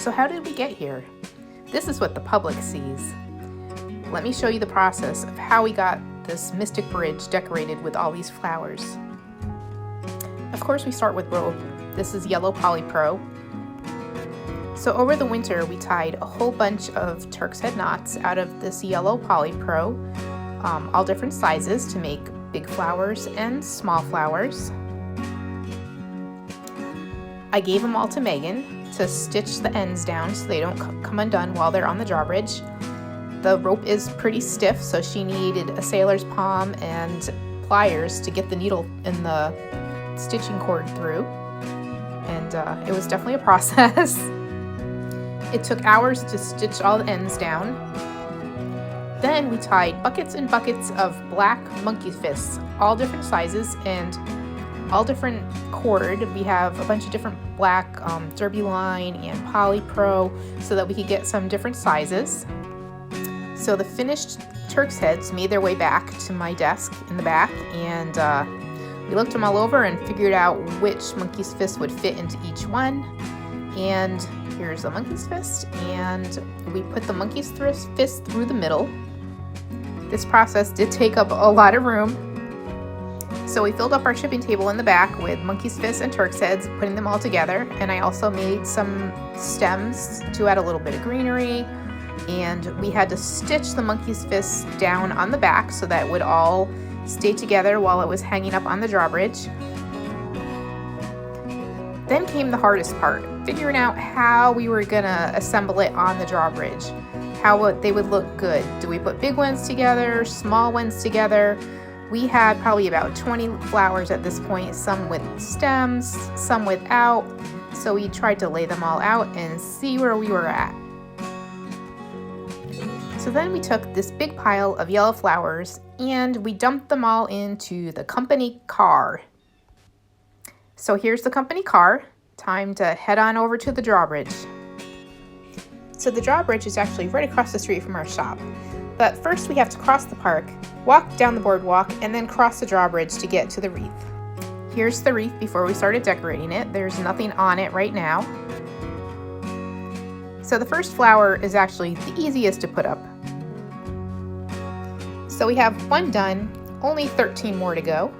So how did we get here? This is what the public sees. Let me show you the process of how we got this mystic bridge decorated with all these flowers. Of course, we start with rope. This is yellow polypro. So over the winter, we tied a whole bunch of Turk's head knots out of this yellow polypro, all different sizes to make big flowers and small flowers. I gave them all to Megan to stitch the ends down so they don't come undone while they're on the drawbridge. The rope is pretty stiff, so she needed a sailor's palm and pliers to get the needle in the stitching cord through. And it was definitely a process. It took hours to stitch all the ends down. Then we tied buckets and buckets of black monkey fists, all different sizes and all different cord. We have a bunch of different black derby line and polypro so that we could get some different sizes. So the finished Turk's heads made their way back to my desk in the back, and we looked them all over and figured out which monkey's fist would fit into each one. And here's the monkey's fist, and we put the monkey's fist through the middle. This process did take up a lot of room. So we filled up our shipping table in the back with monkey's fists and Turk's heads, putting them all together. And I also made some stems to add a little bit of greenery. And we had to stitch the monkey's fists down on the back so that it would all stay together while it was hanging up on the drawbridge. Then came the hardest part, figuring out how we were gonna assemble it on the drawbridge, how they would look good. Do we put big ones together, small ones together? We had probably about 20 flowers at this point, some with stems, some without. So we tried to lay them all out and see where we were at. So then we took this big pile of yellow flowers and we dumped them all into the company car. So here's the company car. Time to head on over to the drawbridge. So the drawbridge is actually right across the street from our shop. But first we have to cross the park, walk down the boardwalk, and then cross the drawbridge to get to the wreath. Here's the wreath before we started decorating it. There's nothing on it right now. So the first flower is actually the easiest to put up. So we have one done, only 13 more to go.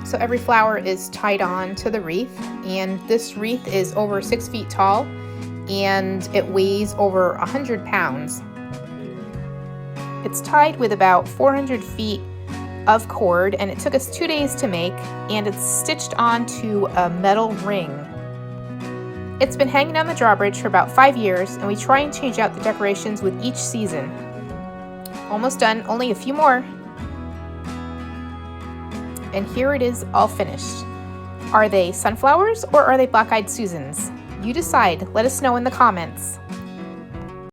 So every flower is tied on to the wreath, and this wreath is over 6 feet tall and it weighs over 100 pounds. It's tied with about 400 feet of cord, and it took us 2 days to make, and it's stitched onto a metal ring. It's been hanging on the drawbridge for about 5 years, and we try and change out the decorations with each season. Almost done, only a few more. And here it is, all finished. Are they sunflowers or are they black-eyed Susans? You decide. Let us know in the comments.